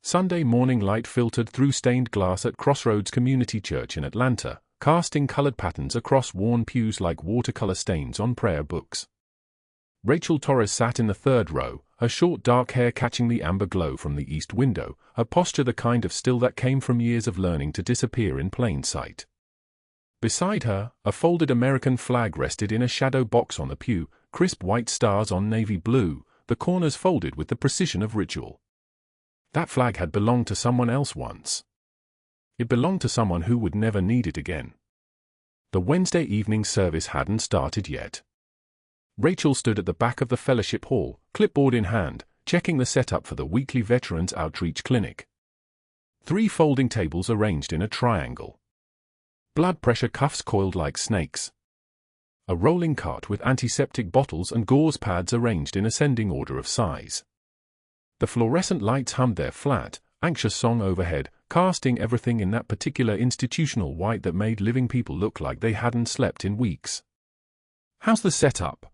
Sunday morning light filtered through stained glass at Crossroads Community Church in Atlanta, casting colored patterns across worn pews like watercolor stains on prayer books. Rachel Torres sat in the third row, her short dark hair catching the amber glow from the east window, her posture the kind of still that came from years of learning to disappear in plain sight. Beside her, a folded American flag rested in a shadow box on the pew, crisp white stars on navy blue, the corners folded with the precision of ritual. That flag had belonged to someone else once. It belonged to someone who would never need it again. The Wednesday evening service hadn't started yet. Rachel stood at the back of the fellowship hall, clipboard in hand, checking the setup for the weekly Veterans Outreach Clinic. 3 folding tables arranged in a triangle. Blood pressure cuffs coiled like snakes. A rolling cart with antiseptic bottles and gauze pads arranged in ascending order of size. The fluorescent lights hummed their flat, anxious song overhead, casting everything in that particular institutional white that made living people look like they hadn't slept in weeks. "How's the setup?"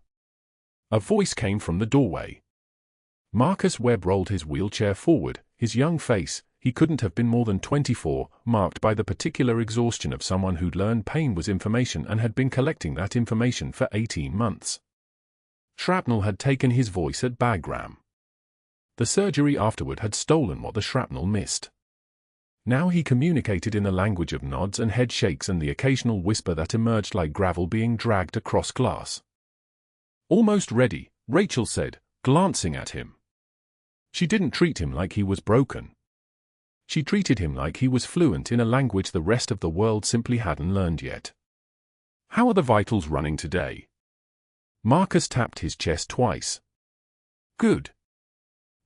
A voice came from the doorway. Marcus Webb rolled his wheelchair forward, his young face, he couldn't have been more than 24, marked by the particular exhaustion of someone who'd learned pain was information and had been collecting that information for 18 months. Shrapnel had taken his voice at Bagram. The surgery afterward had stolen what the shrapnel missed. Now he communicated in the language of nods and head shakes and the occasional whisper that emerged like gravel being dragged across glass. "Almost ready," Rachel said, glancing at him. She didn't treat him like he was broken. She treated him like he was fluent in a language the rest of the world simply hadn't learned yet. "How are the vitals running today?" Marcus tapped his chest twice. "Good."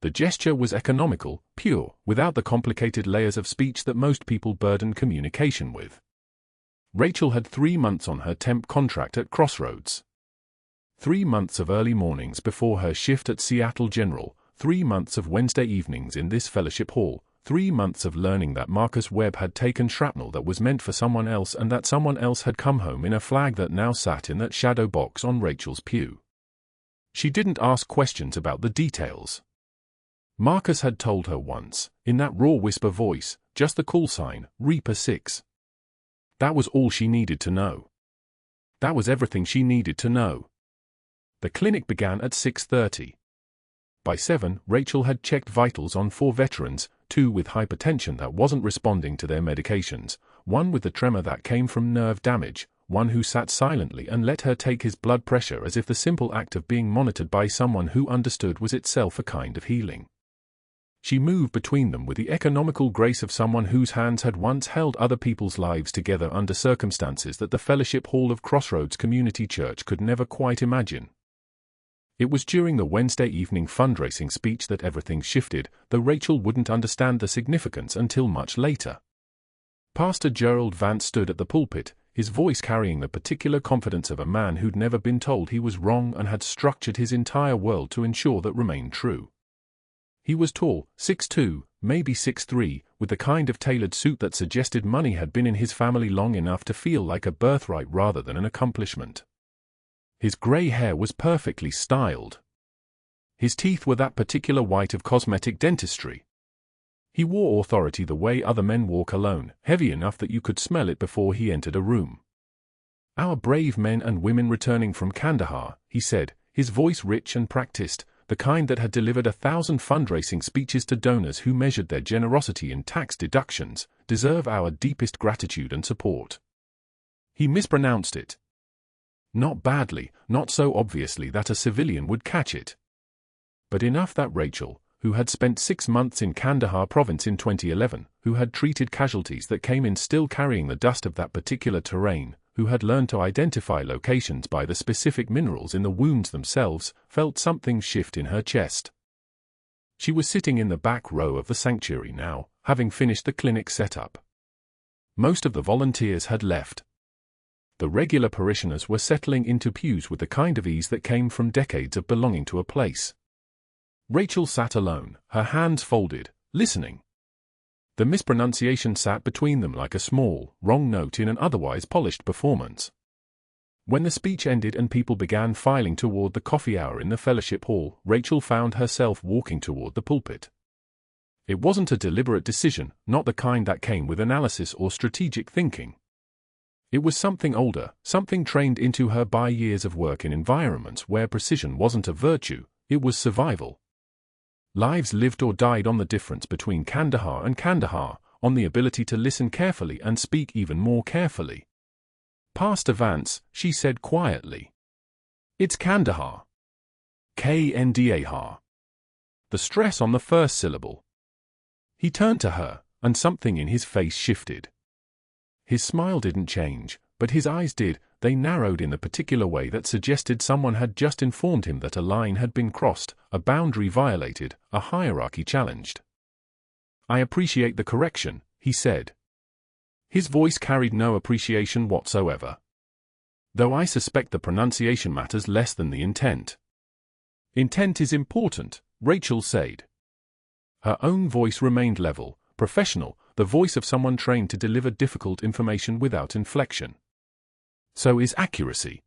The gesture was economical, pure, without the complicated layers of speech that most people burden communication with. Rachel had 3 months on her temp contract at Crossroads. 3 months of early mornings before her shift at Seattle General, 3 months of Wednesday evenings in this fellowship hall, 3 months of learning that Marcus Webb had taken shrapnel that was meant for someone else and that someone else had come home in a flag that now sat in that shadow box on Rachel's pew. She didn't ask questions about the details. Marcus had told her once, in that raw whisper voice, just the call sign, Reaper 6. That was all she needed to know. That was everything she needed to know. The clinic began at 6:30. By 7, Rachel had checked vitals on 4 veterans, 2 with hypertension that wasn't responding to their medications, 1 with the tremor that came from nerve damage, 1 who sat silently and let her take his blood pressure as if the simple act of being monitored by someone who understood was itself a kind of healing. She moved between them with the economical grace of someone whose hands had once held other people's lives together under circumstances that the fellowship hall of Crossroads Community Church could never quite imagine. It was during the Wednesday evening fundraising speech that everything shifted, though Rachel wouldn't understand the significance until much later. Pastor Gerald Vance stood at the pulpit, his voice carrying the particular confidence of a man who'd never been told he was wrong and had structured his entire world to ensure that remained true. He was tall, 6'2", maybe 6'3", with the kind of tailored suit that suggested money had been in his family long enough to feel like a birthright rather than an accomplishment. His grey hair was perfectly styled. His teeth were that particular white of cosmetic dentistry. He wore authority the way other men wore cologne, heavy enough that you could smell it before he entered a room. "Our brave men and women returning from Kandahar," he said, his voice rich and practiced, the kind that had delivered 1,000 fundraising speeches to donors who measured their generosity in tax deductions, deserve our deepest gratitude and support. He mispronounced it. Not badly, not so obviously that a civilian would catch it. But enough that Rachel, who had spent 6 months in Kandahar province in 2011, who had treated casualties that came in still carrying the dust of that particular terrain, who had learned to identify locations by the specific minerals in the wounds themselves, felt something shift in her chest. She was sitting in the back row of the sanctuary now, having finished the clinic setup. Most of the volunteers had left. The regular parishioners were settling into pews with the kind of ease that came from decades of belonging to a place. Rachel sat alone, her hands folded, listening. The mispronunciation sat between them like a small, wrong note in an otherwise polished performance. When the speech ended and people began filing toward the coffee hour in the fellowship hall, Rachel found herself walking toward the pulpit. It wasn't a deliberate decision, not the kind that came with analysis or strategic thinking. It was something older, something trained into her by years of work in environments where precision wasn't a virtue, it was survival. Lives lived or died on the difference between Kandahar and Kandahar, on the ability to listen carefully and speak even more carefully. "Pastor Vance," she said quietly. "It's Kandahar. Kandahar." The stress on the first syllable. He turned to her, and something in his face shifted. His smile didn't change, but his eyes did. They narrowed in the particular way that suggested someone had just informed him that a line had been crossed, a boundary violated, a hierarchy challenged. "I appreciate the correction," he said. His voice carried no appreciation whatsoever. "Though I suspect the pronunciation matters less than the intent." "Intent is important," Rachel said. Her own voice remained level, professional, the voice of someone trained to deliver difficult information without inflection. "So is accuracy."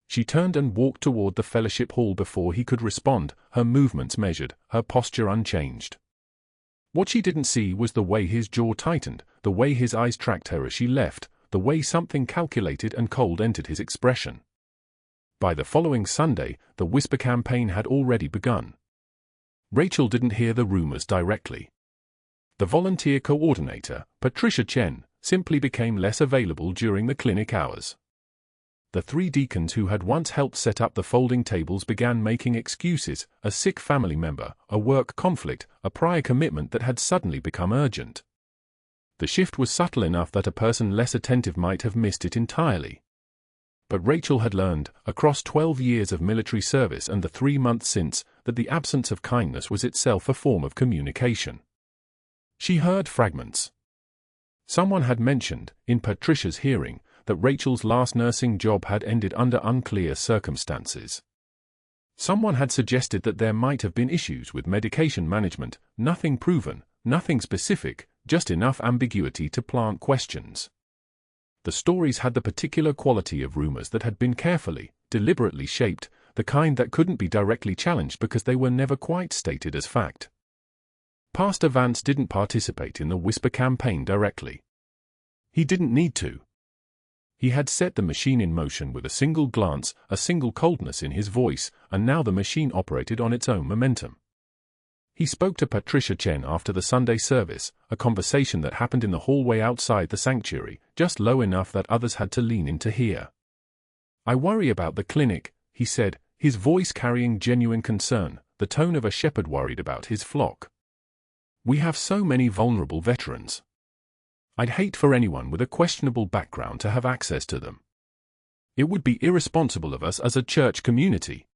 She turned and walked toward the fellowship hall before he could respond, her movements measured, her posture unchanged. What she didn't see was the way his jaw tightened, the way his eyes tracked her as she left, the way something calculated and cold entered his expression. By the following Sunday, the whisper campaign had already begun. Rachel didn't hear the rumors directly. The volunteer coordinator, Patricia Chen, simply became less available during the clinic hours. The 3 deacons who had once helped set up the folding tables began making excuses, a sick family member, a work conflict, a prior commitment that had suddenly become urgent. The shift was subtle enough that a person less attentive might have missed it entirely. But Rachel had learned, across 12 years of military service and the 3 months since, that the absence of kindness was itself a form of communication. She heard fragments. Someone had mentioned, in Patricia's hearing, that Rachel's last nursing job had ended under unclear circumstances. Someone had suggested that there might have been issues with medication management, nothing proven, nothing specific, just enough ambiguity to plant questions. The stories had the particular quality of rumors that had been carefully, deliberately shaped, the kind that couldn't be directly challenged because they were never quite stated as fact. Pastor Vance didn't participate in the whisper campaign directly. He didn't need to. He had set the machine in motion with a single glance, a single coldness in his voice, and now the machine operated on its own momentum. He spoke to Patricia Chen after the Sunday service, a conversation that happened in the hallway outside the sanctuary, just low enough that others had to lean in to hear. "I worry about the clinic," he said, his voice carrying genuine concern, the tone of a shepherd worried about his flock. "We have so many vulnerable veterans. I'd hate for anyone with a questionable background to have access to them. It would be irresponsible of us as a church community."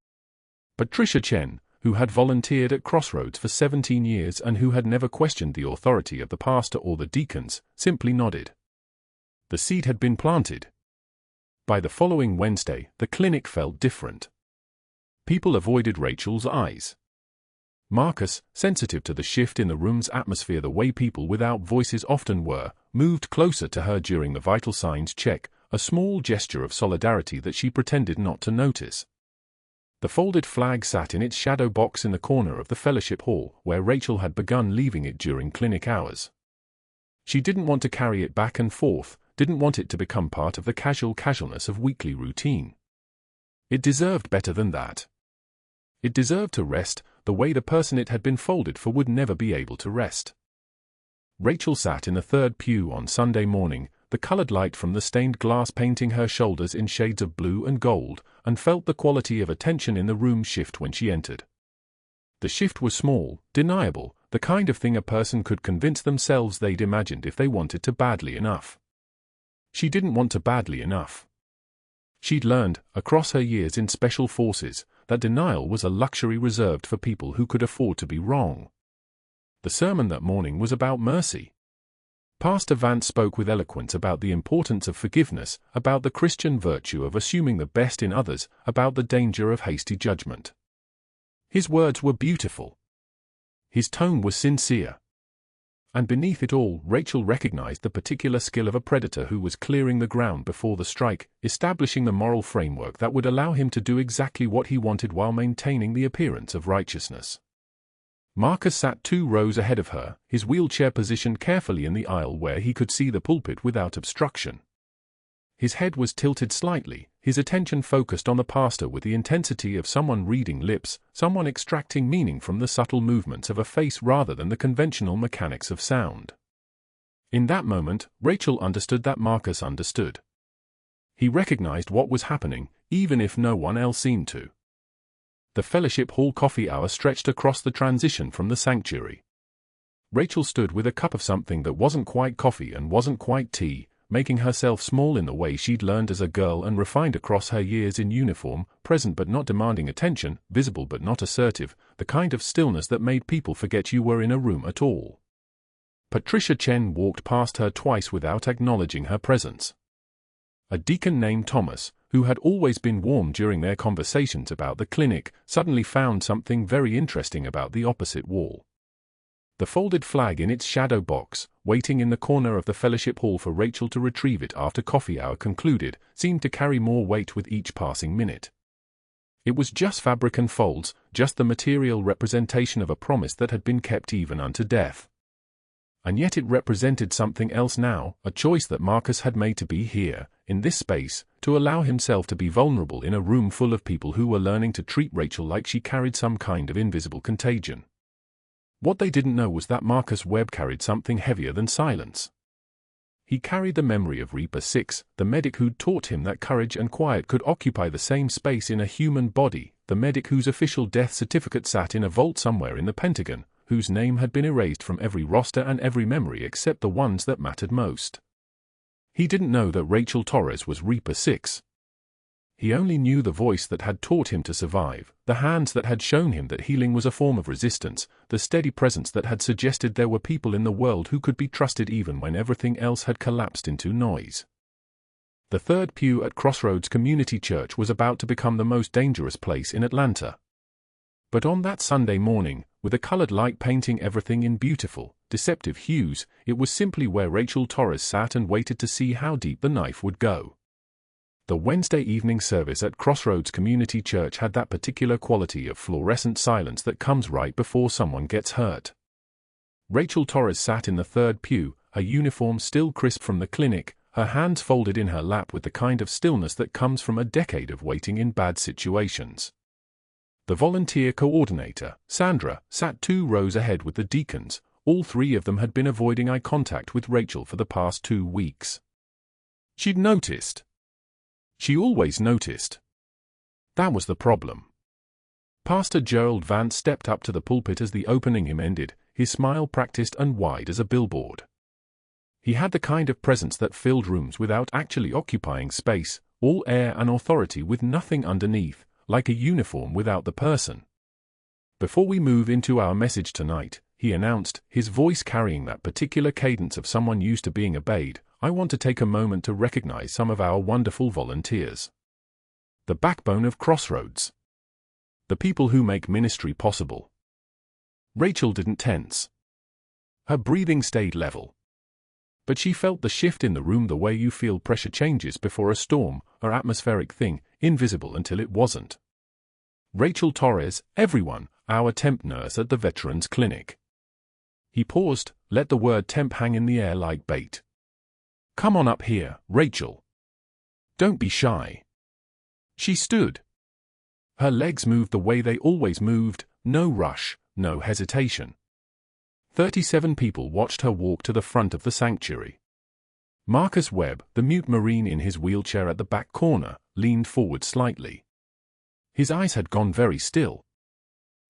Patricia Chen, who had volunteered at Crossroads for 17 years and who had never questioned the authority of the pastor or the deacons, simply nodded. The seed had been planted. By the following Wednesday, the clinic felt different. People avoided Rachel's eyes. Marcus, sensitive to the shift in the room's atmosphere the way people without voices often were, moved closer to her during the vital signs check, a small gesture of solidarity that she pretended not to notice. The folded flag sat in its shadow box in the corner of the fellowship hall, where Rachel had begun leaving it during clinic hours. She didn't want to carry it back and forth, didn't want it to become part of the casualness of weekly routine. It deserved better than that. It deserved to rest, the way the person it had been folded for would never be able to rest. Rachel sat in the 3rd pew on Sunday morning, the colored light from the stained glass painting her shoulders in shades of blue and gold, and felt the quality of attention in the room shift when she entered. The shift was small, deniable, the kind of thing a person could convince themselves they'd imagined if they wanted to badly enough. She didn't want to badly enough. She'd learned, across her years in special forces, that denial was a luxury reserved for people who could afford to be wrong. The sermon that morning was about mercy. Pastor Vance spoke with eloquence about the importance of forgiveness, about the Christian virtue of assuming the best in others, about the danger of hasty judgment. His words were beautiful. His tone was sincere. And beneath it all, Rachel recognized the particular skill of a predator who was clearing the ground before the strike, establishing the moral framework that would allow him to do exactly what he wanted while maintaining the appearance of righteousness. Marcus sat 2 rows ahead of her, his wheelchair positioned carefully in the aisle where he could see the pulpit without obstruction. His head was tilted slightly, his attention focused on the pastor with the intensity of someone reading lips, someone extracting meaning from the subtle movements of a face rather than the conventional mechanics of sound. In that moment, Rachel understood that Marcus understood. He recognized what was happening, even if no one else seemed to. The fellowship hall coffee hour stretched across the transition from the sanctuary. Rachel stood with a cup of something that wasn't quite coffee and wasn't quite tea, making herself small in the way she'd learned as a girl and refined across her years in uniform, present but not demanding attention, visible but not assertive, the kind of stillness that made people forget you were in a room at all. Patricia Chen walked past her twice without acknowledging her presence. A deacon named Thomas, who had always been warm during their conversations about the clinic, suddenly found something very interesting about the opposite wall. The folded flag in its shadow box, waiting in the corner of the fellowship hall for Rachel to retrieve it after coffee hour concluded, seemed to carry more weight with each passing minute. It was just fabric and folds, just the material representation of a promise that had been kept even unto death. And yet it represented something else now, a choice that Marcus had made to be here, in this space, to allow himself to be vulnerable in a room full of people who were learning to treat Rachel like she carried some kind of invisible contagion. What they didn't know was that Marcus Webb carried something heavier than silence. He carried the memory of Reaper 6, the medic who'd taught him that courage and quiet could occupy the same space in a human body, the medic whose official death certificate sat in a vault somewhere in the Pentagon, whose name had been erased from every roster and every memory except the ones that mattered most. He didn't know that Rachel Torres was Reaper 6. He only knew the voice that had taught him to survive, the hands that had shown him that healing was a form of resistance, the steady presence that had suggested there were people in the world who could be trusted even when everything else had collapsed into noise. The third pew at Crossroads Community Church was about to become the most dangerous place in Atlanta. But on that Sunday morning, with a colored light painting everything in beautiful, deceptive hues, it was simply where Rachel Torres sat and waited to see how deep the knife would go. The Wednesday evening service at Crossroads Community Church had that particular quality of fluorescent silence that comes right before someone gets hurt. Rachel Torres sat in the third pew, her uniform still crisp from the clinic, her hands folded in her lap with the kind of stillness that comes from a decade of waiting in bad situations. The volunteer coordinator, Sandra, sat 2 rows ahead with the deacons. All 3 of them had been avoiding eye contact with Rachel for the past 2 weeks. She'd noticed. She always noticed. That was the problem. Pastor Gerald Vance stepped up to the pulpit as the opening hymn ended, his smile practiced and wide as a billboard. He had the kind of presence that filled rooms without actually occupying space, all air and authority with nothing underneath, like a uniform without the person. Before we move into our message tonight, he announced, his voice carrying that particular cadence of someone used to being obeyed, I want to take a moment to recognize some of our wonderful volunteers. The backbone of Crossroads. The people who make ministry possible. Rachel didn't tense. Her breathing stayed level. But she felt the shift in the room the way you feel pressure changes before a storm, or atmospheric thing, invisible until it wasn't. Rachel Torres, everyone, our temp nurse at the Veterans Clinic. He paused, let the word temp hang in the air like bait. Come on up here, Rachel. Don't be shy. She stood. Her legs moved the way they always moved, no rush, no hesitation. 37 people watched her walk to the front of the sanctuary. Marcus Webb, the mute Marine in his wheelchair at the back corner, leaned forward slightly. His eyes had gone very still.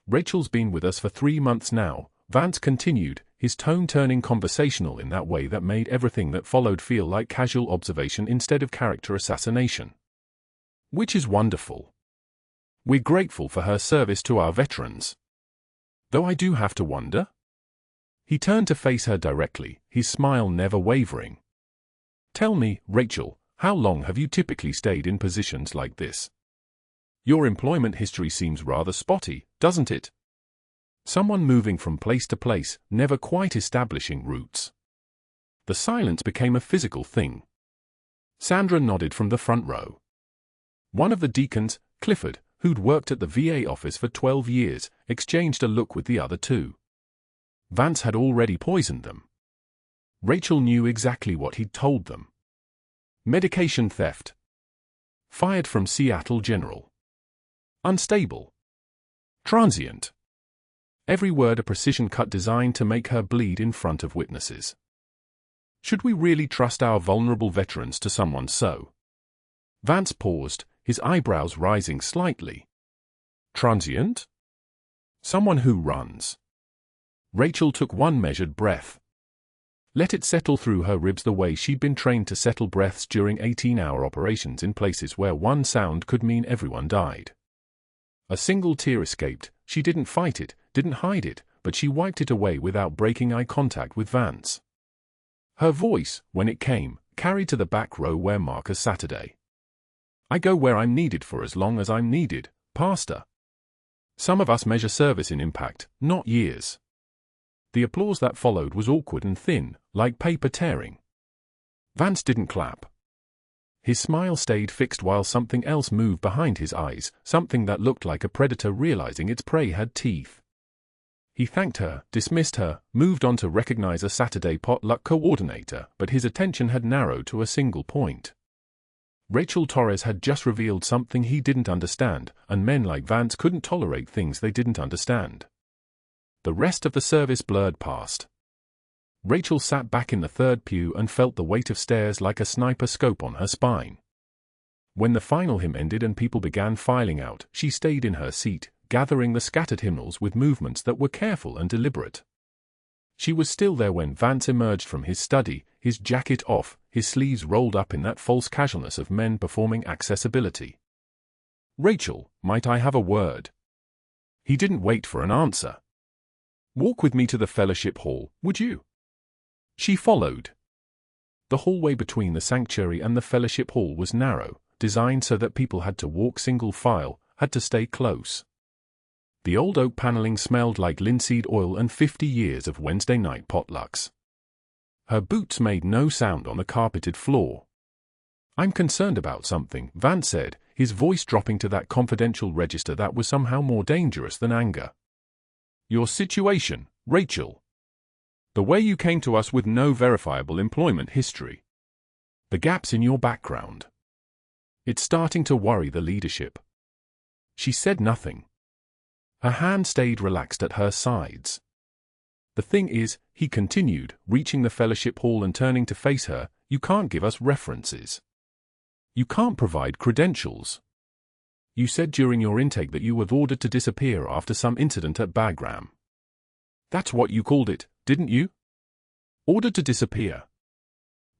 Rachel's been with us for 3 months now, Vance continued, his tone turning conversational in that way that made everything that followed feel like casual observation instead of character assassination. Which is wonderful. We're grateful for her service to our veterans. Though I do have to wonder. He turned to face her directly, his smile never wavering. Tell me, Rachel, how long have you typically stayed in positions like this? Your employment history seems rather spotty, doesn't it? Someone moving from place to place, never quite establishing roots. The silence became a physical thing. Sandra nodded from the front row. One of the deacons, Clifford, who'd worked at the VA office for 12 years, exchanged a look with the other two. Vance had already poisoned them. Rachel knew exactly what he'd told them. Medication theft. Fired from Seattle General. Unstable. Transient. Every word a precision cut designed to make her bleed in front of witnesses. Should we really trust our vulnerable veterans to someone so? Vance paused, his eyebrows rising slightly. Transient? Someone who runs. Rachel took one measured breath. Let it settle through her ribs the way she'd been trained to settle breaths during 18-hour operations in places where one sound could mean everyone died. A single tear escaped. She didn't fight it, didn't hide it, but she wiped it away without breaking eye contact with Vance. Her voice, when it came, carried to the back row where Marcus Saturday. I go where I'm needed for as long as I'm needed, Pastor. Some of us measure service in impact, not years. The applause that followed was awkward and thin, like paper tearing. Vance didn't clap. His smile stayed fixed while something else moved behind his eyes, something that looked like a predator realizing its prey had teeth. He thanked her, dismissed her, moved on to recognize a Saturday potluck coordinator, but his attention had narrowed to a single point. Rachel Torres had just revealed something he didn't understand, and men like Vance couldn't tolerate things they didn't understand. The rest of the service blurred past. Rachel sat back in the third pew and felt the weight of stares like a sniper scope on her spine. When the final hymn ended and people began filing out, she stayed in her seat, gathering the scattered hymnals with movements that were careful and deliberate. She was still there when Vance emerged from his study, his jacket off, his sleeves rolled up in that false casualness of men performing accessibility. Rachel, might I have a word? He didn't wait for an answer. Walk with me to the fellowship hall, would you? She followed. The hallway between the sanctuary and the fellowship hall was narrow, designed so that people had to walk single file, had to stay close. The old oak paneling smelled like linseed oil and 50 years of Wednesday night potlucks. Her boots made no sound on the carpeted floor. I'm concerned about something, Vance said, his voice dropping to that confidential register that was somehow more dangerous than anger. Your situation, Rachel. The way you came to us with no verifiable employment history. The gaps in your background. It's starting to worry the leadership. She said nothing. Her hand stayed relaxed at her sides. The thing is, he continued, reaching the fellowship hall and turning to face her, you can't give us references. You can't provide credentials. You said during your intake that you were ordered to disappear after some incident at Bagram. That's what you called it, didn't you? Ordered to disappear.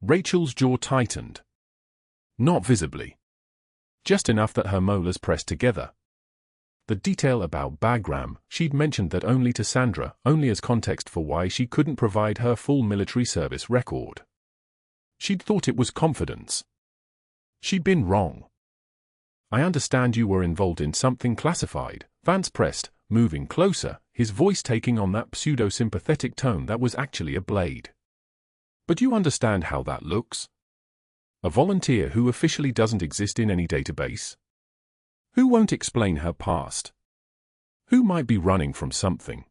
Rachel's jaw tightened. Not visibly. Just enough that her molars pressed together. The detail about Bagram, she'd mentioned that only to Sandra, only as context for why she couldn't provide her full military service record. She'd thought it was confidence. She'd been wrong. I understand you were involved in something classified, Vance pressed, moving closer, his voice taking on that pseudo-sympathetic tone that was actually a blade. But you understand how that looks? A volunteer who officially doesn't exist in any database? Who won't explain her past? Who might be running from something?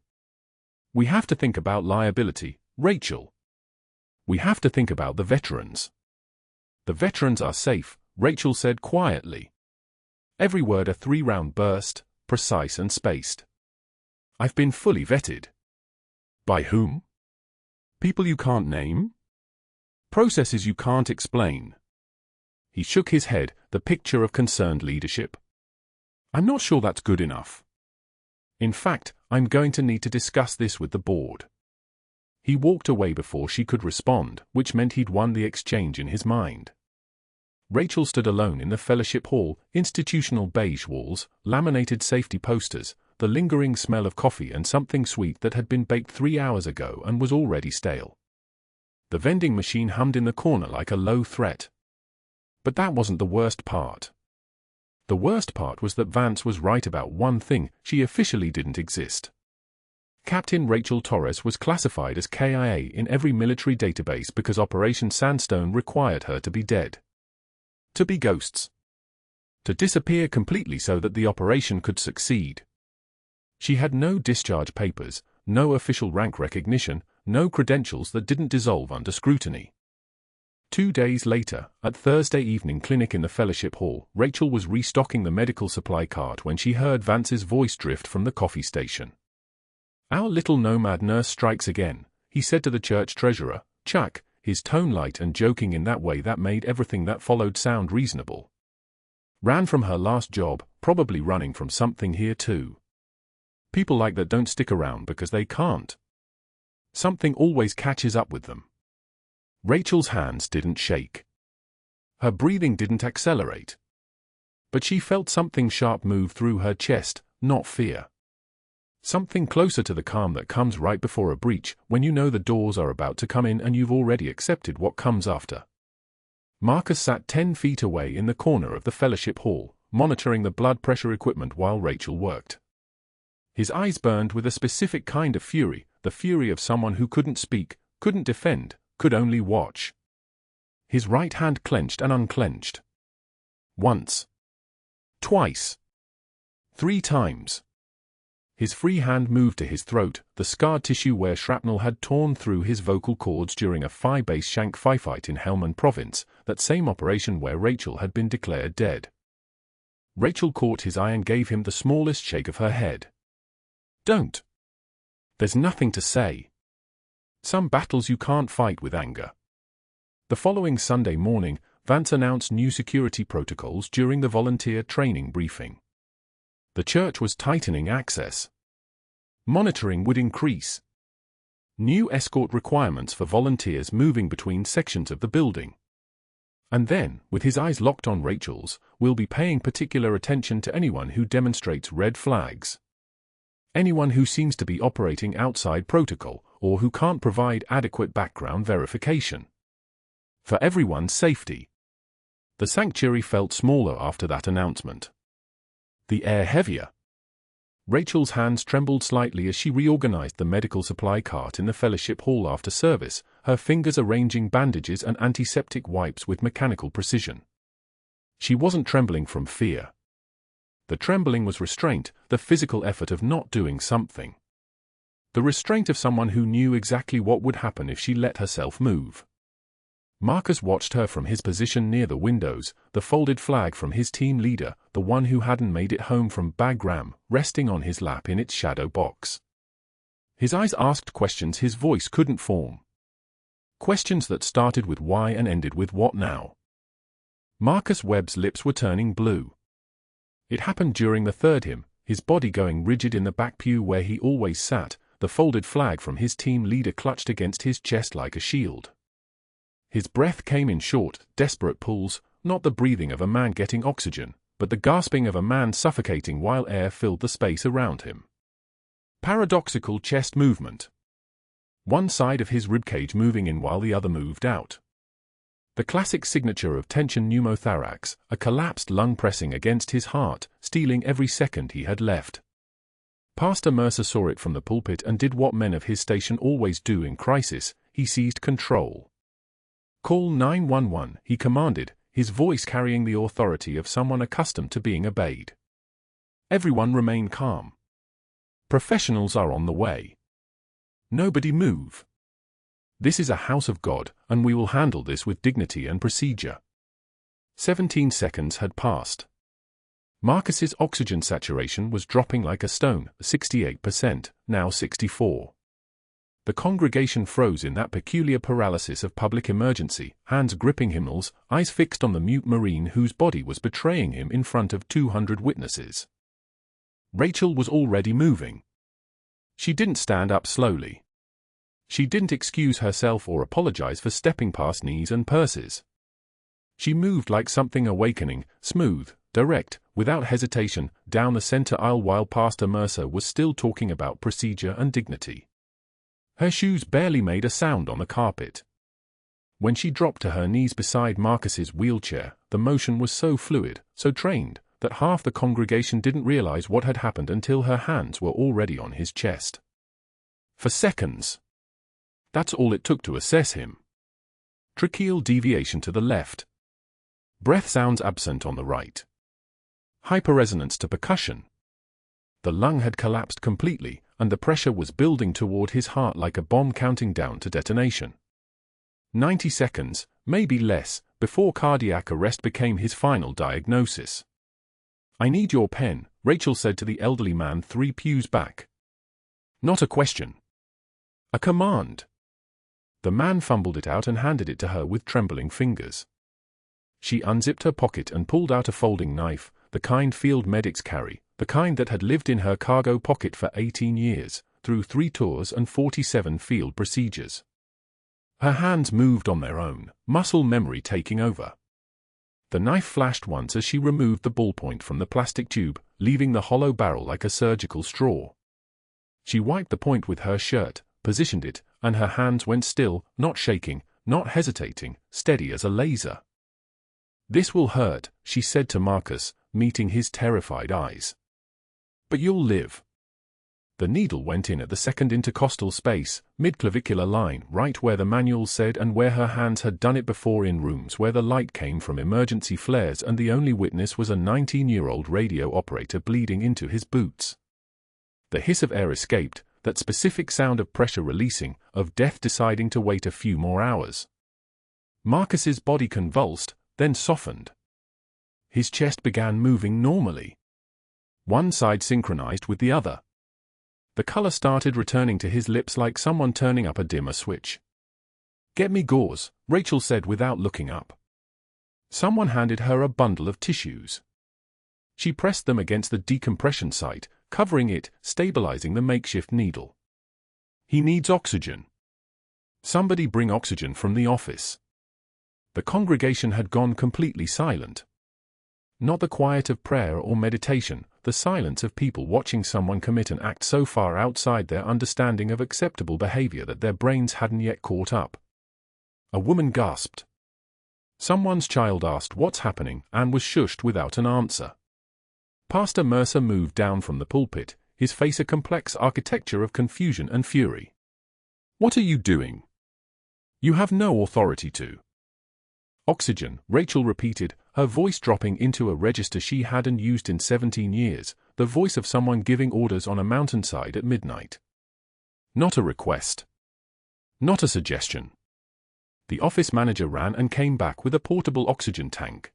We have to think about liability, Rachel. We have to think about the veterans. The veterans are safe, Rachel said quietly. Every word a 3-round burst, precise and spaced. I've been fully vetted. By whom? People you can't name? Processes you can't explain. He shook his head, the picture of concerned leadership. I'm not sure that's good enough. In fact, I'm going to need to discuss this with the board. He walked away before she could respond, which meant he'd won the exchange in his mind. Rachel stood alone in the fellowship hall, institutional beige walls, laminated safety posters, the lingering smell of coffee and something sweet that had been baked 3 hours ago and was already stale. The vending machine hummed in the corner like a low threat. But that wasn't the worst part. The worst part was that Vance was right about one thing, she officially didn't exist. Captain Rachel Torres was classified as KIA in every military database because Operation Sandstone required her to be dead. To be ghosts. To disappear completely so that the operation could succeed. She had no discharge papers, no official rank recognition, no credentials that didn't dissolve under scrutiny. 2 days later, at Thursday evening clinic in the fellowship hall, Rachel was restocking the medical supply cart when she heard Vance's voice drift from the coffee station. "Our little nomad nurse strikes again," he said to the church treasurer, Chuck, his tone light and joking in that way that made everything that followed sound reasonable. "Ran from her last job, probably running from something here too. People like that don't stick around because they can't. Something always catches up with them." Rachel's hands didn't shake. Her breathing didn't accelerate. But she felt something sharp move through her chest, not fear. Something closer to the calm that comes right before a breach, when you know the doors are about to come in and you've already accepted what comes after. Marcus sat 10 feet away in the corner of the fellowship hall, monitoring the blood pressure equipment while Rachel worked. His eyes burned with a specific kind of fury, the fury of someone who couldn't speak, couldn't defend, could only watch. His right hand clenched and unclenched. Once. Twice. 3 times. His free hand moved to his throat, the scarred tissue where shrapnel had torn through his vocal cords during a Phi-base shank firefight in Helmand Province, that same operation where Rachel had been declared dead. Rachel caught his eye and gave him the smallest shake of her head. "Don't. There's nothing to say. Some battles you can't fight with anger." The following Sunday morning, Vance announced new security protocols during the volunteer training briefing. The church was tightening access. Monitoring would increase. New escort requirements for volunteers moving between sections of the building. And then, with his eyes locked on Rachel's, "We'll be paying particular attention to anyone who demonstrates red flags. Anyone who seems to be operating outside protocol, or who can't provide adequate background verification. For everyone's safety." The sanctuary felt smaller after that announcement. The air heavier. Rachel's hands trembled slightly as she reorganized the medical supply cart in the fellowship hall after service, her fingers arranging bandages and antiseptic wipes with mechanical precision. She wasn't trembling from fear. The trembling was restraint, the physical effort of not doing something. The restraint of someone who knew exactly what would happen if she let herself move. Marcus watched her from his position near the windows, the folded flag from his team leader, the one who hadn't made it home from Bagram, resting on his lap in its shadow box. His eyes asked questions his voice couldn't form. Questions that started with why and ended with what now. Marcus Webb's lips were turning blue. It happened during the third hymn, his body going rigid in the back pew where he always sat, the folded flag from his team leader clutched against his chest like a shield. His breath came in short, desperate pulls, not the breathing of a man getting oxygen, but the gasping of a man suffocating while air filled the space around him. Paradoxical chest movement. One side of his ribcage moving in while the other moved out. The classic signature of tension pneumothorax, a collapsed lung pressing against his heart, stealing every second he had left. Pastor Mercer saw it from the pulpit and did what men of his station always do in crisis: he seized control. "Call 911, he commanded, his voice carrying the authority of someone accustomed to being obeyed. "Everyone remain calm. Professionals are on the way. Nobody move. This is a house of God, and we will handle this with dignity and procedure." 17 seconds had passed. Marcus's oxygen saturation was dropping like a stone, 68%, now 64%. The congregation froze in that peculiar paralysis of public emergency, hands gripping hymnals, eyes fixed on the mute Marine whose body was betraying him in front of 200 witnesses. Rachel was already moving. She didn't stand up slowly. She didn't excuse herself or apologize for stepping past knees and purses. She moved like something awakening, smooth, direct, without hesitation, down the center aisle while Pastor Mercer was still talking about procedure and dignity. Her shoes barely made a sound on the carpet. When she dropped to her knees beside Marcus's wheelchair, the motion was so fluid, so trained, that half the congregation didn't realize what had happened until her hands were already on his chest. For seconds. That's all it took to assess him. Tracheal deviation to the left. Breath sounds absent on the right. Hyperresonance to percussion. The lung had collapsed completely, and the pressure was building toward his heart like a bomb counting down to detonation. 90 seconds, maybe less, before cardiac arrest became his final diagnosis. "I need your pen," Rachel said to the elderly man 3 pews back. Not a question. A command. The man fumbled it out and handed it to her with trembling fingers. She unzipped her pocket and pulled out a folding knife, the kind field medics carry, the kind that had lived in her cargo pocket for 18 years, through 3 tours and 47 field procedures. Her hands moved on their own, muscle memory taking over. The knife flashed once as she removed the ballpoint from the plastic tube, leaving the hollow barrel like a surgical straw. She wiped the point with her shirt, positioned it, and her hands went still, not shaking, not hesitating, steady as a laser. "This will hurt," she said to Marcus, meeting his terrified eyes. "But you'll live." The needle went in at the second intercostal space, mid-clavicular line, right where the manual said and where her hands had done it before, in rooms where the light came from emergency flares and the only witness was a 19-year-old radio operator bleeding into his boots. The hiss of air escaped, that specific sound of pressure releasing, of death deciding to wait a few more hours. Marcus's body convulsed, then softened. His chest began moving normally. One side synchronized with the other. The color started returning to his lips like someone turning up a dimmer switch. "Get me gauze," Rachel said without looking up. Someone handed her a bundle of tissues. She pressed them against the decompression site, covering it, stabilizing the makeshift needle. "He needs oxygen. Somebody bring oxygen from the office." The congregation had gone completely silent. Not the quiet of prayer or meditation, the silence of people watching someone commit an act so far outside their understanding of acceptable behavior that their brains hadn't yet caught up. A woman gasped. Someone's child asked what's happening and was shushed without an answer. Pastor Mercer moved down from the pulpit, his face a complex architecture of confusion and fury. "What are you doing? You have no authority to." "Oxygen," Rachel repeated, her voice dropping into a register she hadn't used in 17 years, the voice of someone giving orders on a mountainside at midnight. Not a request. Not a suggestion. The office manager ran and came back with a portable oxygen tank.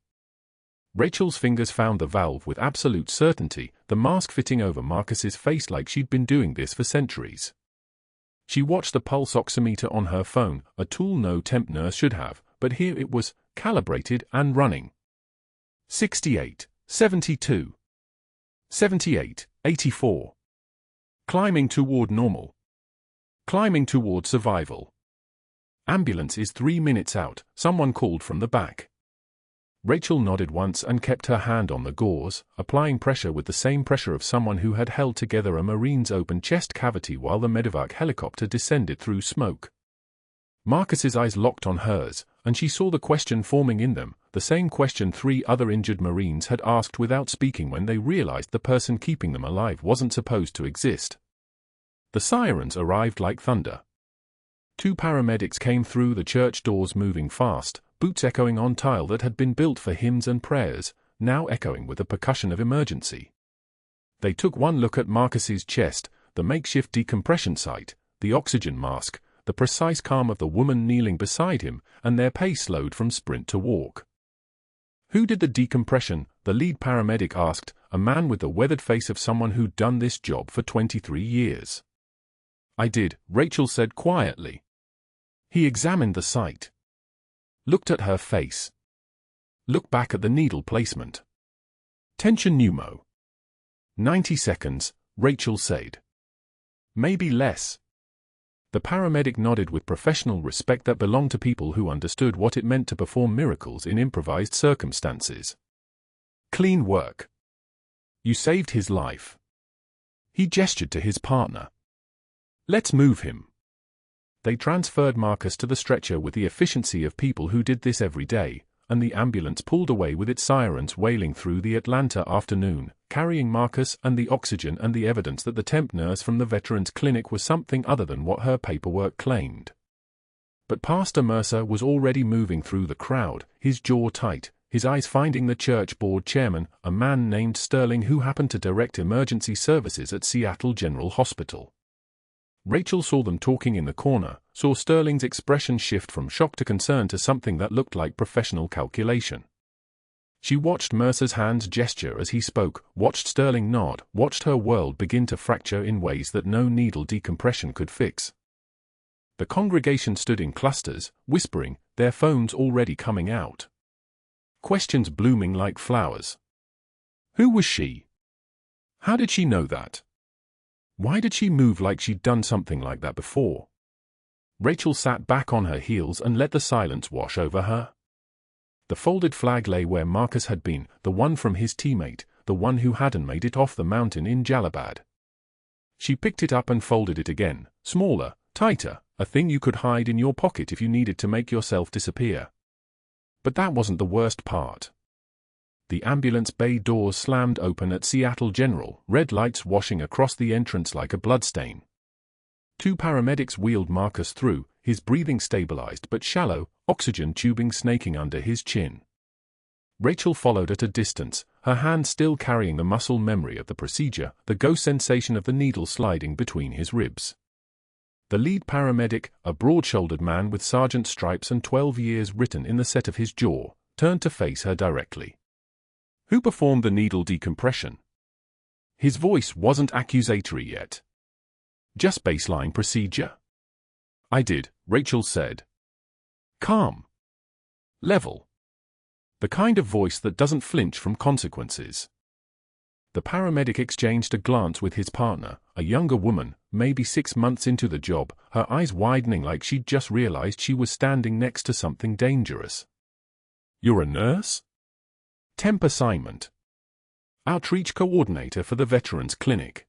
Rachel's fingers found the valve with absolute certainty, the mask fitting over Marcus's face like she'd been doing this for centuries. She watched the pulse oximeter on her phone, a tool no temp nurse should have, but here it was, calibrated and running. 68, 72, 78, 84. Climbing toward normal. Climbing toward survival. "Ambulance is 3 minutes out," someone called from the back. Rachel nodded once and kept her hand on the gauze, applying pressure with the same pressure of someone who had held together a Marine's open chest cavity while the medevac helicopter descended through smoke. Marcus's eyes locked on hers, and she saw the question forming in them, the same question 3 other injured Marines had asked without speaking when they realized the person keeping them alive wasn't supposed to exist. The sirens arrived like thunder. 2 paramedics came through the church doors moving fast, boots echoing on tile that had been built for hymns and prayers, now echoing with the percussion of emergency. They took one look at Marcus's chest, the makeshift decompression site, the oxygen mask, the precise calm of the woman kneeling beside him, and their pace slowed from sprint to walk. "Who did the decompression?" the lead paramedic asked, a man with the weathered face of someone who'd done this job for 23 years. "I did," Rachel said quietly. He examined the site. Looked at her face. Looked back at the needle placement. "Tension pneumo." 90 seconds, Rachel said. "Maybe less." The paramedic nodded with professional respect that belonged to people who understood what it meant to perform miracles in improvised circumstances. "Clean work. You saved his life." He gestured to his partner. "Let's move him." They transferred Marcus to the stretcher with the efficiency of people who did this every day, and the ambulance pulled away with its sirens wailing through the Atlanta afternoon, carrying Marcus and the oxygen and the evidence that the temp nurse from the veterans clinic was something other than what her paperwork claimed. But Pastor Mercer was already moving through the crowd, his jaw tight, his eyes finding the church board chairman, a man named Sterling who happened to direct emergency services at Seattle General Hospital. Rachel saw them talking in the corner, saw Sterling's expression shift from shock to concern to something that looked like professional calculation. She watched Mercer's hands gesture as he spoke, watched Sterling nod, watched her world begin to fracture in ways that no needle decompression could fix. The congregation stood in clusters, whispering, their phones already coming out. Questions blooming like flowers. Who was she? How did she know that? Why did she move like she'd done something like that before? Rachel sat back on her heels and let the silence wash over her. The folded flag lay where Marcus had been, the one from his teammate, the one who hadn't made it off the mountain in Jalabad. She picked it up and folded it again, smaller, tighter, a thing you could hide in your pocket if you needed to make yourself disappear. But that wasn't the worst part. The ambulance bay doors slammed open at Seattle General, red lights washing across the entrance like a bloodstain. 2 paramedics wheeled Marcus through, his breathing stabilized but shallow, oxygen tubing snaking under his chin. Rachel followed at a distance, her hand still carrying the muscle memory of the procedure, the ghost sensation of the needle sliding between his ribs. The lead paramedic, a broad-shouldered man with sergeant stripes and 12 years written in the set of his jaw, turned to face her directly. Who performed the needle decompression? His voice wasn't accusatory yet. Just baseline procedure? I did, Rachel said. Calm. Level. The kind of voice that doesn't flinch from consequences. The paramedic exchanged a glance with his partner, a younger woman, maybe 6 months into the job, her eyes widening like she'd just realized she was standing next to something dangerous. You're a nurse? Temp assignment. Outreach coordinator for the Veterans Clinic.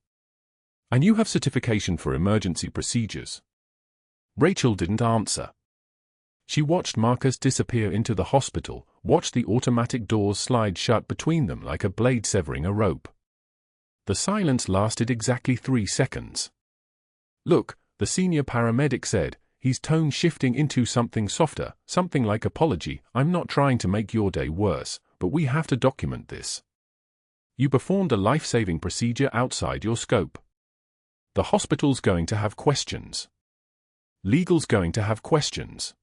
And you have certification for emergency procedures. Rachel didn't answer. She watched Marcus disappear into the hospital, watched the automatic doors slide shut between them like a blade severing a rope. The silence lasted exactly 3 seconds. Look, the senior paramedic said, his tone shifting into something softer, something like apology, I'm not trying to make your day worse, but we have to document this. You performed a life-saving procedure outside your scope. The hospital's going to have questions. Legal's going to have questions.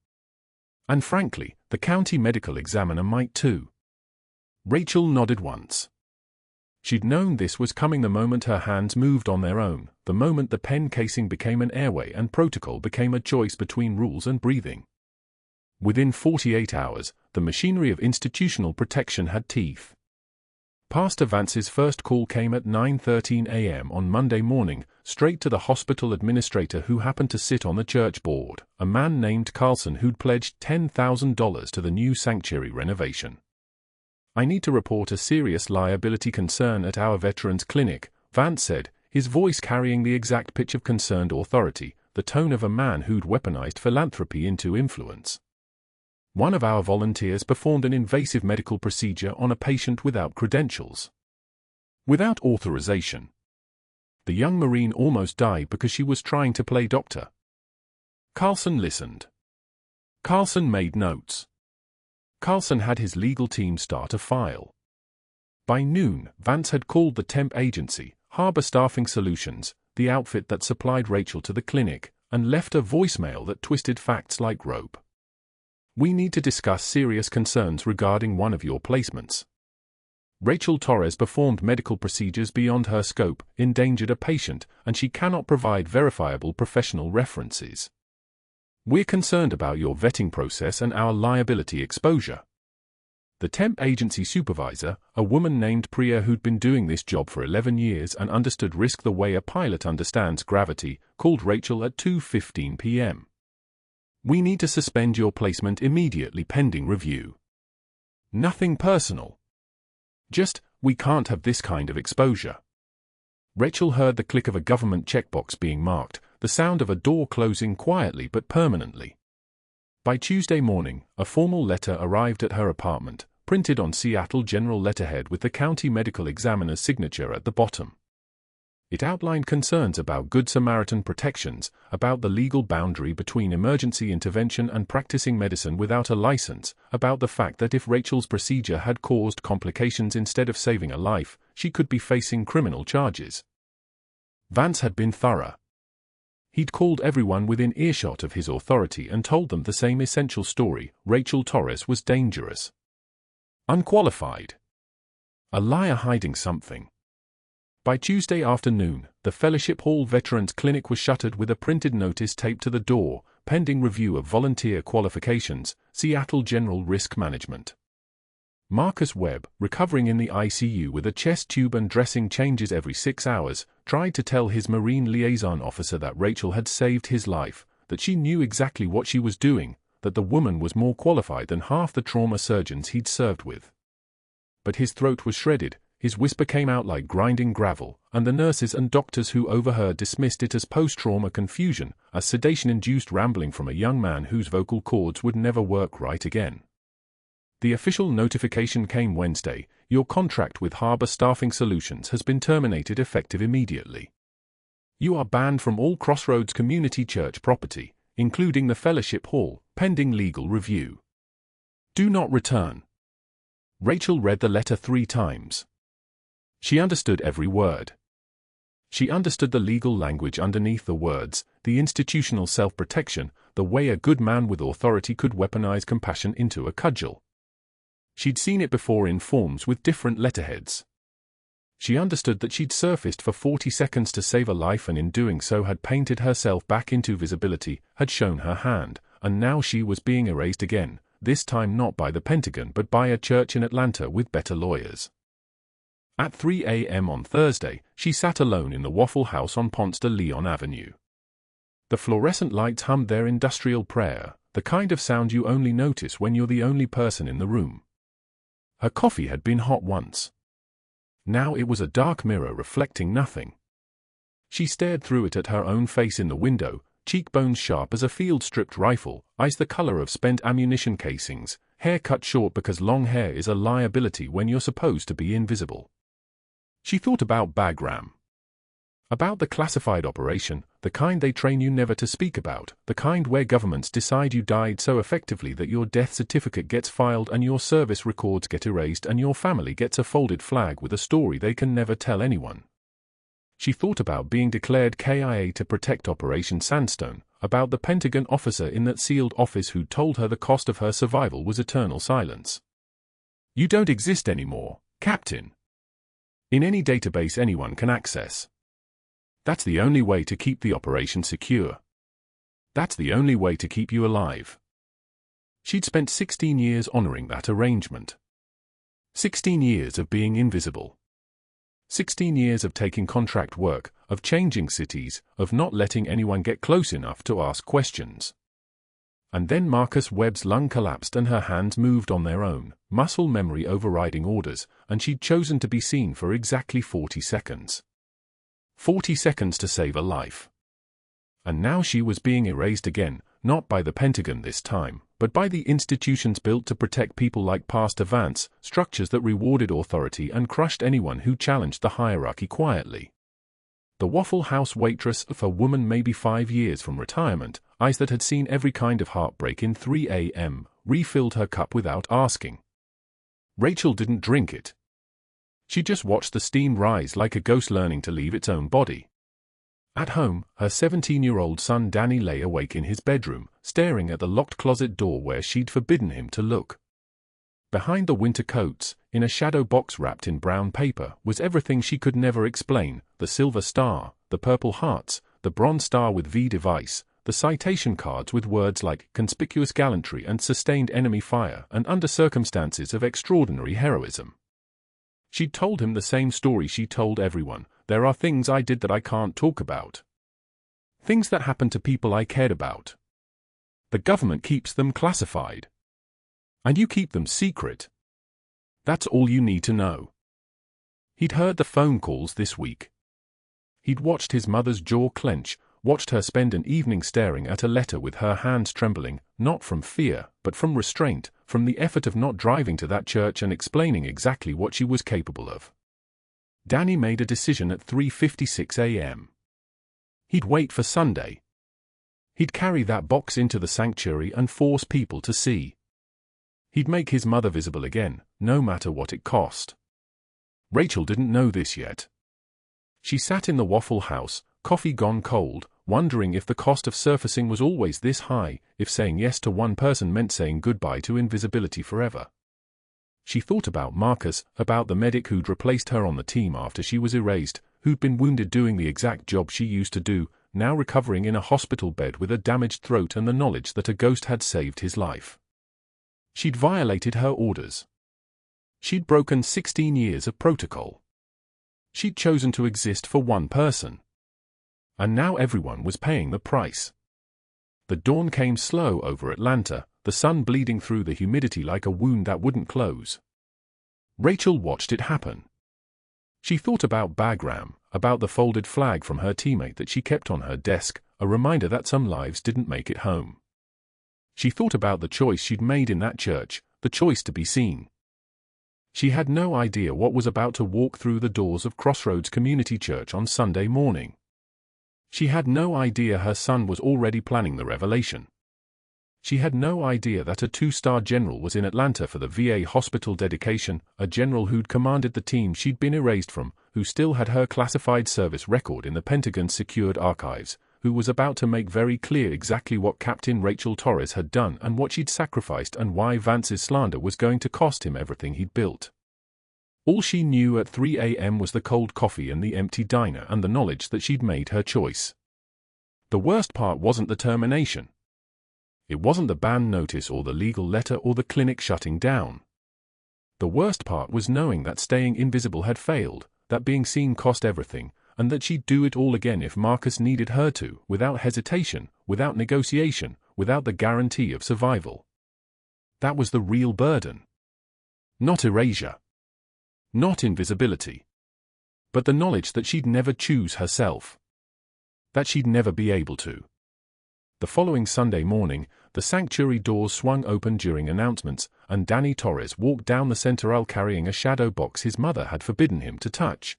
And frankly, the county medical examiner might too. Rachel nodded once. She'd known this was coming the moment her hands moved on their own, the moment the pen casing became an airway and protocol became a choice between rules and breathing. Within 48 hours, the machinery of institutional protection had teeth. Pastor Vance's first call came at 9:13 a.m. on Monday morning, straight to the hospital administrator who happened to sit on the church board, a man named Carlson who'd pledged $10,000 to the new sanctuary renovation. I need to report a serious liability concern at our Veterans Clinic, Vance said, his voice carrying the exact pitch of concerned authority, the tone of a man who'd weaponized philanthropy into influence. One of our volunteers performed an invasive medical procedure on a patient without credentials. Without authorization. The young Marine almost died because she was trying to play doctor. Carlson listened. Carlson made notes. Carlson had his legal team start a file. By noon, Vance had called the temp agency, Harbor Staffing Solutions, the outfit that supplied Rachel to the clinic, and left a voicemail that twisted facts like rope. We need to discuss serious concerns regarding one of your placements. Rachel Torres performed medical procedures beyond her scope, endangered a patient, and she cannot provide verifiable professional references. We're concerned about your vetting process and our liability exposure. The temp agency supervisor, a woman named Priya who'd been doing this job for 11 years and understood risk the way a pilot understands gravity, called Rachel at 2:15 p.m. We need to suspend your placement immediately pending review. Nothing personal. Just, we can't have this kind of exposure. Rachel heard the click of a government checkbox being marked, the sound of a door closing quietly but permanently. By Tuesday morning, a formal letter arrived at her apartment, printed on Seattle General letterhead with the county medical examiner's signature at the bottom. It outlined concerns about Good Samaritan protections, about the legal boundary between emergency intervention and practicing medicine without a license, about the fact that if Rachel's procedure had caused complications instead of saving a life, she could be facing criminal charges. Vance had been thorough. He'd called everyone within earshot of his authority and told them the same essential story: Rachel Torres was dangerous. Unqualified. A liar hiding something. By Tuesday afternoon, the Fellowship Hall Veterans Clinic was shuttered with a printed notice taped to the door, pending review of volunteer qualifications, Seattle General Risk Management. Marcus Webb, recovering in the ICU with a chest tube and dressing changes every 6 hours, tried to tell his Marine liaison officer that Rachel had saved his life, that she knew exactly what she was doing, that the woman was more qualified than half the trauma surgeons he'd served with. But his throat was shredded, his whisper came out like grinding gravel, and the nurses and doctors who overheard dismissed it as post-trauma confusion, as sedation-induced rambling from a young man whose vocal cords would never work right again. The official notification came Wednesday: your contract with Harbor Staffing Solutions has been terminated effective immediately. You are banned from all Crossroads Community Church property, including the Fellowship Hall, pending legal review. Do not return. Rachel read the letter 3 times. She understood every word. She understood the legal language underneath the words, the institutional self-protection, the way a good man with authority could weaponize compassion into a cudgel. She'd seen it before in forms with different letterheads. She understood that she'd surfaced for 40 seconds to save a life and in doing so had painted herself back into visibility, had shown her hand, and now she was being erased again, this time not by the Pentagon but by a church in Atlanta with better lawyers. At 3 a.m. on Thursday, she sat alone in the Waffle House on Ponce de Leon Avenue. The fluorescent lights hummed their industrial prayer, the kind of sound you only notice when you're the only person in the room. Her coffee had been hot once. Now it was a dark mirror reflecting nothing. She stared through it at her own face in the window, cheekbones sharp as a field-stripped rifle, eyes the color of spent ammunition casings, hair cut short because long hair is a liability when you're supposed to be invisible. She thought about Bagram. About the classified operation, the kind they train you never to speak about, the kind where governments decide you died so effectively that your death certificate gets filed and your service records get erased and your family gets a folded flag with a story they can never tell anyone. She thought about being declared KIA to protect Operation Sandstone, about the Pentagon officer in that sealed office who told her the cost of her survival was eternal silence. You don't exist anymore, Captain. In any database anyone can access. That's the only way to keep the operation secure. That's the only way to keep you alive. She'd spent 16 years honoring that arrangement. 16 years of being invisible. 16 years of taking contract work, of changing cities, of not letting anyone get close enough to ask questions. And then Marcus Webb's lung collapsed and her hands moved on their own, muscle memory overriding orders, and she'd chosen to be seen for exactly 40 seconds. 40 seconds to save a life. And now she was being erased again, not by the Pentagon this time, but by the institutions built to protect people like Pastor Vance, structures that rewarded authority and crushed anyone who challenged the hierarchy quietly. The Waffle House waitress, of a woman maybe 5 years from retirement, eyes that had seen every kind of heartbreak in 3 a.m., refilled her cup without asking. Rachel didn't drink it. She just watched the steam rise like a ghost learning to leave its own body. At home, her 17-year-old son Danny lay awake in his bedroom, staring at the locked closet door where she'd forbidden him to look. Behind the winter coats, in a shadow box wrapped in brown paper, was everything she could never explain: the silver star, the purple hearts, the bronze star with V device, the citation cards with words like conspicuous gallantry and sustained enemy fire and under circumstances of extraordinary heroism. She'd told him the same story she told everyone: there are things I did that I can't talk about. Things that happened to people I cared about. The government keeps them classified. And you keep them secret. That's all you need to know. He'd heard the phone calls this week. He'd watched his mother's jaw clench, watched her spend an evening staring at a letter with her hands trembling, not from fear, but from restraint, from the effort of not driving to that church and explaining exactly what she was capable of. Danny made a decision at 3:56 a.m. He'd wait for Sunday. He'd carry that box into the sanctuary and force people to see. He'd make his mother visible again, no matter what it cost. Rachel didn't know this yet. She sat in the Waffle House, coffee gone cold, wondering if the cost of surfacing was always this high, if saying yes to one person meant saying goodbye to invisibility forever. She thought about Marcus, about the medic who'd replaced her on the team after she was erased, who'd been wounded doing the exact job she used to do, now recovering in a hospital bed with a damaged throat and the knowledge that a ghost had saved his life. She'd violated her orders. She'd broken 16 years of protocol. She'd chosen to exist for one person. And now everyone was paying the price. The dawn came slow over Atlanta, the sun bleeding through the humidity like a wound that wouldn't close. Rachel watched it happen. She thought about Bagram, about the folded flag from her teammate that she kept on her desk, a reminder that some lives didn't make it home. She thought about the choice she'd made in that church, the choice to be seen. She had no idea what was about to walk through the doors of Crossroads Community Church on Sunday morning. She had no idea her son was already planning the revelation. She had no idea that a 2-star general was in Atlanta for the VA hospital dedication, a general who'd commanded the team she'd been erased from, who still had her classified service record in the Pentagon's secured archives, who was about to make very clear exactly what Captain Rachel Torres had done and what she'd sacrificed and why Vance's slander was going to cost him everything he'd built. All she knew at 3 a.m. was the cold coffee and the empty diner and the knowledge that she'd made her choice. The worst part wasn't the termination. It wasn't the ban notice or the legal letter or the clinic shutting down. The worst part was knowing that staying invisible had failed, that being seen cost everything, and that she'd do it all again if Marcus needed her to, without hesitation, without negotiation, without the guarantee of survival. That was the real burden. Not erasure. Not invisibility. But the knowledge that she'd never choose herself. That she'd never be able to. The following Sunday morning, the sanctuary doors swung open during announcements, and Danny Torres walked down the center aisle carrying a shadow box his mother had forbidden him to touch.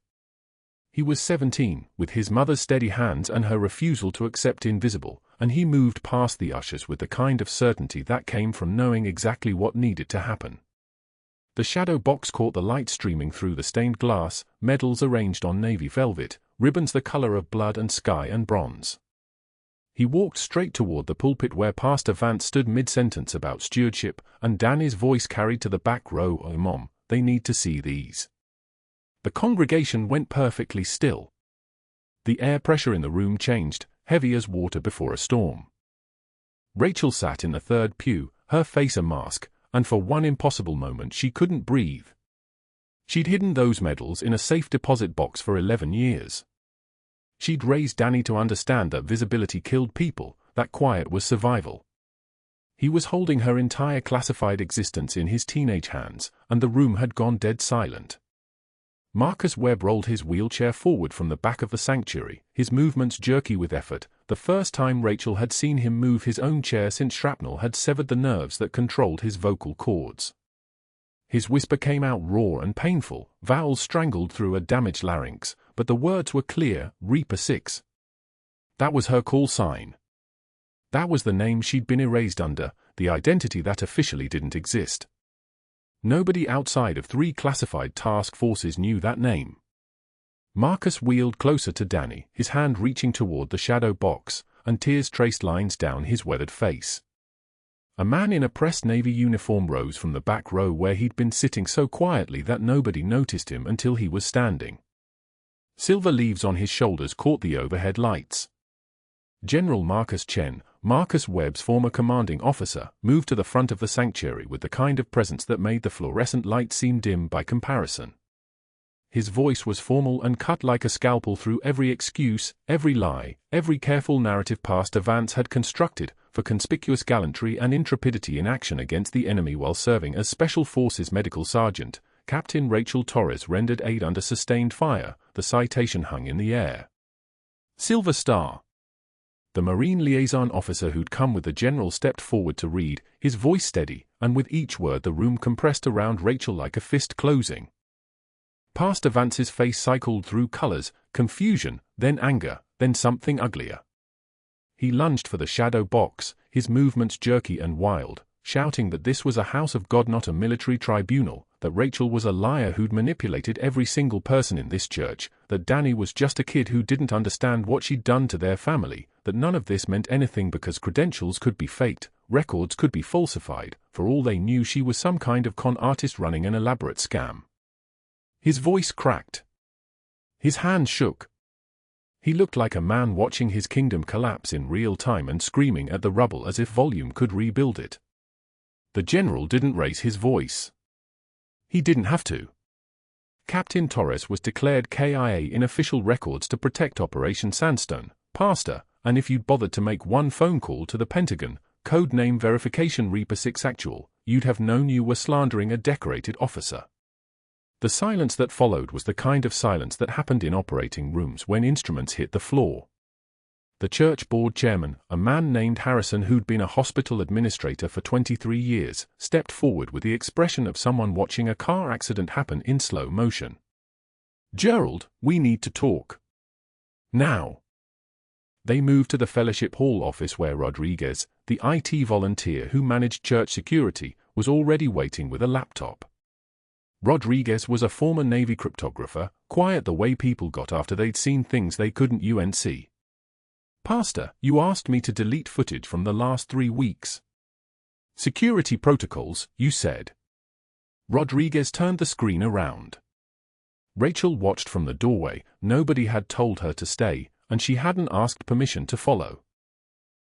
He was 17, with his mother's steady hands and her refusal to accept invisible, and he moved past the ushers with the kind of certainty that came from knowing exactly what needed to happen. The shadow box caught the light streaming through the stained glass, medals arranged on navy velvet, ribbons the color of blood and sky and bronze. He walked straight toward the pulpit where Pastor Vance stood mid-sentence about stewardship, and Danny's voice carried to the back row, "Oh, Mom, they need to see these." The congregation went perfectly still. The air pressure in the room changed, heavy as water before a storm. Rachel sat in the third pew, her face a mask, and for one impossible moment she couldn't breathe. She'd hidden those medals in a safe deposit box for 11 years. She'd raised Danny to understand that visibility killed people, that quiet was survival. He was holding her entire classified existence in his teenage hands, and the room had gone dead silent. Marcus Webb rolled his wheelchair forward from the back of the sanctuary, his movements jerky with effort, the first time Rachel had seen him move his own chair since shrapnel had severed the nerves that controlled his vocal cords. His whisper came out raw and painful, vowels strangled through a damaged larynx, but the words were clear, Reaper 6. That was her call sign. That was the name she'd been erased under, the identity that officially didn't exist. Nobody outside of 3 classified task forces knew that name. Marcus wheeled closer to Danny, his hand reaching toward the shadow box, and tears traced lines down his weathered face. A man in a pressed navy uniform rose from the back row where he'd been sitting so quietly that nobody noticed him until he was standing. Silver leaves on his shoulders caught the overhead lights. General Marcus Chen, Marcus Webb's former commanding officer, moved to the front of the sanctuary with the kind of presence that made the fluorescent light seem dim by comparison. His voice was formal and cut like a scalpel through every excuse, every lie, every careful narrative Pastor Vance had constructed for conspicuous gallantry and intrepidity in action against the enemy while serving as Special Forces Medical Sergeant. Captain Rachel Torres rendered aid under sustained fire, the citation hung in the air. Silver Star. The Marine liaison officer who'd come with the general stepped forward to read, his voice steady, and with each word the room compressed around Rachel like a fist closing. Pastor Vance's face cycled through colors, confusion, then anger, then something uglier. He lunged for the shadow box, his movements jerky and wild, shouting that this was a house of God, not a military tribunal, that Rachel was a liar who'd manipulated every single person in this church, that Danny was just a kid who didn't understand what she'd done to their family, that none of this meant anything because credentials could be faked, records could be falsified, for all they knew she was some kind of con artist running an elaborate scam. His voice cracked. His hands shook. He looked like a man watching his kingdom collapse in real time and screaming at the rubble as if volume could rebuild it. The general didn't raise his voice. He didn't have to. Captain Torres was declared KIA in official records to protect Operation Sandstone, Pastor, and if you'd bothered to make one phone call to the Pentagon, code name verification Reaper 6 actual, you'd have known you were slandering a decorated officer. The silence that followed was the kind of silence that happened in operating rooms when instruments hit the floor. The church board chairman, a man named Harrison who'd been a hospital administrator for 23 years, stepped forward with the expression of someone watching a car accident happen in slow motion. "Gerald, we need to talk. Now." They moved to the Fellowship Hall office where Rodriguez, the IT volunteer who managed church security, was already waiting with a laptop. Rodriguez was a former Navy cryptographer, quiet the way people got after they'd seen things they couldn't UNC. "Pastor, you asked me to delete footage from the last 3 weeks. Security protocols, you said." Rodriguez turned the screen around. Rachel watched from the doorway. Nobody had told her to stay, and she hadn't asked permission to follow.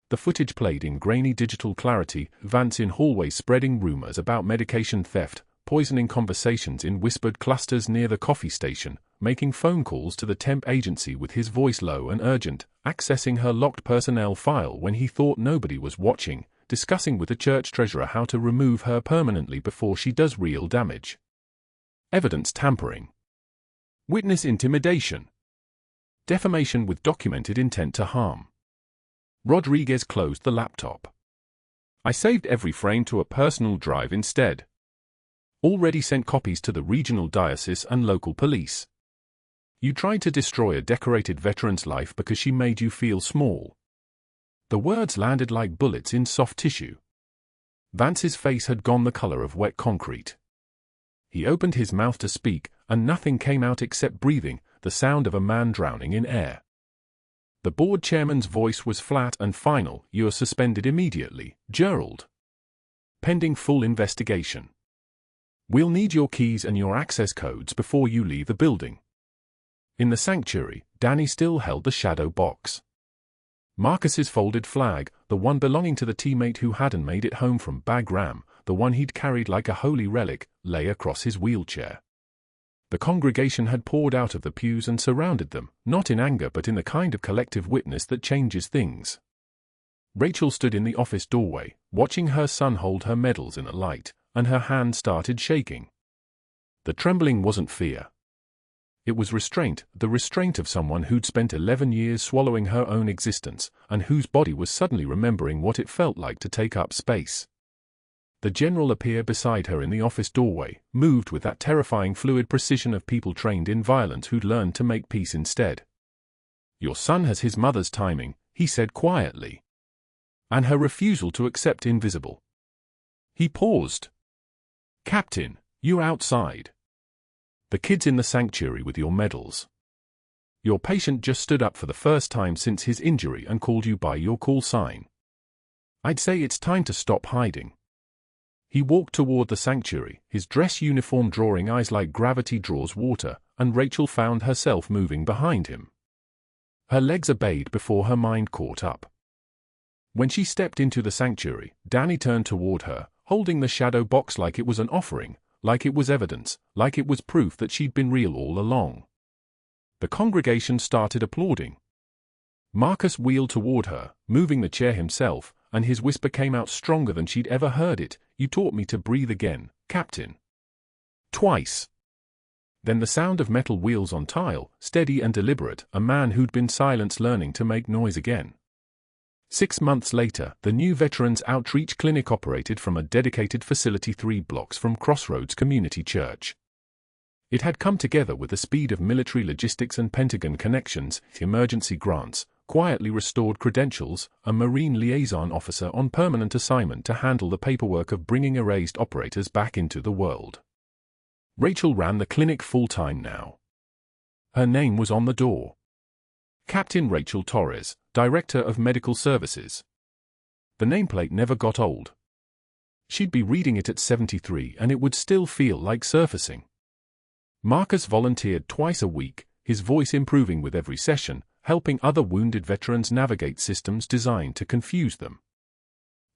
The footage played in grainy digital clarity, Vance in hallways spreading rumors about medication theft, poisoning conversations in whispered clusters near the coffee station, making phone calls to the temp agency with his voice low and urgent, accessing her locked personnel file when he thought nobody was watching, discussing with the church treasurer how to remove her permanently before she does real damage. Evidence tampering. Witness intimidation. Defamation with documented intent to harm. Rodriguez closed the laptop. "I saved every frame to a personal drive instead. Already sent copies to the regional diocese and local police. You tried to destroy a decorated veteran's life because she made you feel small." The words landed like bullets in soft tissue. Vance's face had gone the color of wet concrete. He opened his mouth to speak, and nothing came out except breathing, the sound of a man drowning in air. The board chairman's voice was flat and final. "You're suspended immediately, Gerald. Pending full investigation. We'll need your keys and your access codes before you leave the building." In the sanctuary, Danny still held the shadow box. Marcus's folded flag, the one belonging to the teammate who hadn't made it home from Bagram, the one he'd carried like a holy relic, lay across his wheelchair. The congregation had poured out of the pews and surrounded them, not in anger but in the kind of collective witness that changes things. Rachel stood in the office doorway, watching her son hold her medals in the light, and her hand started shaking. The trembling wasn't fear. It was restraint, the restraint of someone who'd spent 11 years swallowing her own existence, and whose body was suddenly remembering what it felt like to take up space. The general appeared beside her in the office doorway, moved with that terrifying fluid precision of people trained in violence who'd learned to make peace instead. "Your son has his mother's timing," he said quietly. "And her refusal to accept invisible." He paused. "Captain, you're outside. The kid's in the sanctuary with your medals. Your patient just stood up for the first time since his injury and called you by your call sign. I'd say it's time to stop hiding." He walked toward the sanctuary, his dress uniform drawing eyes like gravity draws water, and Rachel found herself moving behind him. Her legs obeyed before her mind caught up. When she stepped into the sanctuary, Danny turned toward her, holding the shadow box like it was an offering, like it was evidence, like it was proof that she'd been real all along. The congregation started applauding. Marcus wheeled toward her, moving the chair himself, and his whisper came out stronger than she'd ever heard it. "You taught me to breathe again, Captain." Twice. Then the sound of metal wheels on tile, steady and deliberate, a man who'd been silenced learning to make noise again. 6 months later, the new Veterans Outreach Clinic operated from a dedicated facility 3 blocks from Crossroads Community Church. It had come together with the speed of military logistics and Pentagon connections, emergency grants, quietly restored credentials, a Marine liaison officer on permanent assignment to handle the paperwork of bringing erased operators back into the world. Rachel ran the clinic full-time now. Her name was on the door. Captain Rachel Torres, Director of Medical Services. The nameplate never got old. She'd be reading it at 73 and it would still feel like surfacing. Marcus volunteered twice a week, his voice improving with every session, helping other wounded veterans navigate systems designed to confuse them.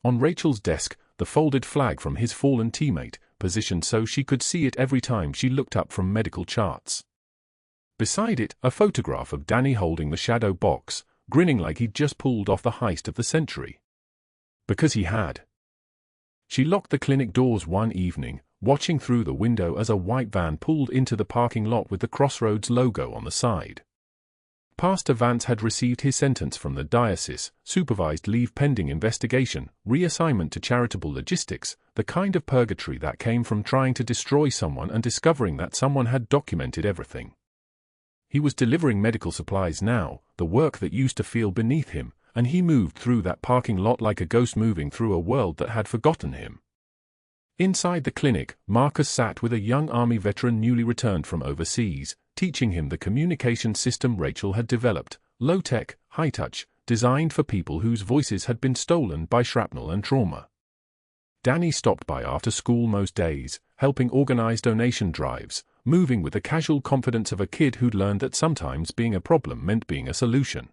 On Rachel's desk, the folded flag from his fallen teammate, positioned so she could see it every time she looked up from medical charts. Beside it, a photograph of Danny holding the shadow box, grinning like he'd just pulled off the heist of the century. Because he had. She locked the clinic doors one evening, watching through the window as a white van pulled into the parking lot with the Crossroads logo on the side. Pastor Vance had received his sentence from the diocese, supervised leave pending investigation, reassignment to charitable logistics, the kind of purgatory that came from trying to destroy someone and discovering that someone had documented everything. He was delivering medical supplies now, the work that used to feel beneath him, and he moved through that parking lot like a ghost moving through a world that had forgotten him. Inside the clinic, Marcus sat with a young Army veteran newly returned from overseas, teaching him the communication system Rachel had developed, low-tech, high-touch, designed for people whose voices had been stolen by shrapnel and trauma. Danny stopped by after school most days, helping organize donation drives, moving with the casual confidence of a kid who'd learned that sometimes being a problem meant being a solution.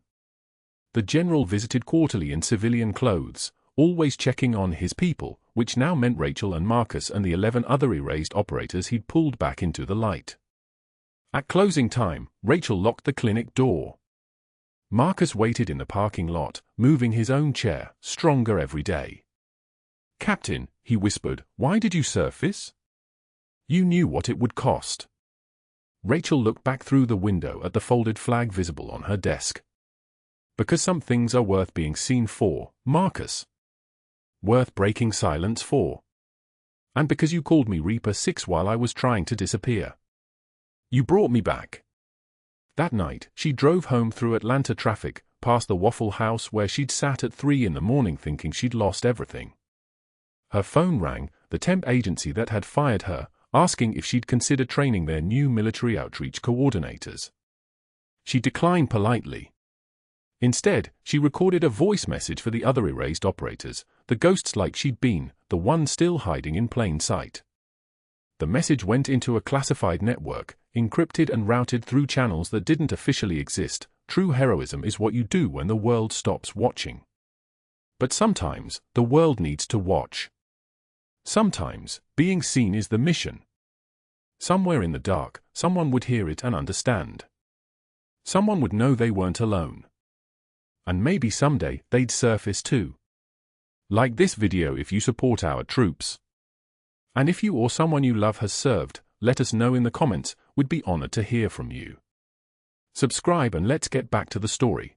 The general visited quarterly in civilian clothes, always checking on his people, which now meant Rachel and Marcus and the 11 other erased operators he'd pulled back into the light. At closing time, Rachel locked the clinic door. Marcus waited in the parking lot, moving his own chair, stronger every day. "Captain," he whispered, "why did you surface? You knew what it would cost." Rachel looked back through the window at the folded flag visible on her desk. "Because some things are worth being seen for, Marcus. Worth breaking silence for. And because you called me Reaper 6 while I was trying to disappear. You brought me back." That night, she drove home through Atlanta traffic, past the Waffle House where she'd sat at 3 in the morning thinking she'd lost everything. Her phone rang, the temp agency that had fired her, asking if she'd consider training their new military outreach coordinators. She declined politely. Instead, she recorded a voice message for the other erased operators, the ghosts like she'd been, the one still hiding in plain sight. The message went into a classified network, encrypted and routed through channels that didn't officially exist. True heroism is what you do when the world stops watching. But sometimes, the world needs to watch. Sometimes, being seen is the mission. Somewhere in the dark, someone would hear it and understand. Someone would know they weren't alone. And maybe someday, they'd surface too. Like this video if you support our troops. And if you or someone you love has served, let us know in the comments, we'd be honored to hear from you. Subscribe and let's get back to the story.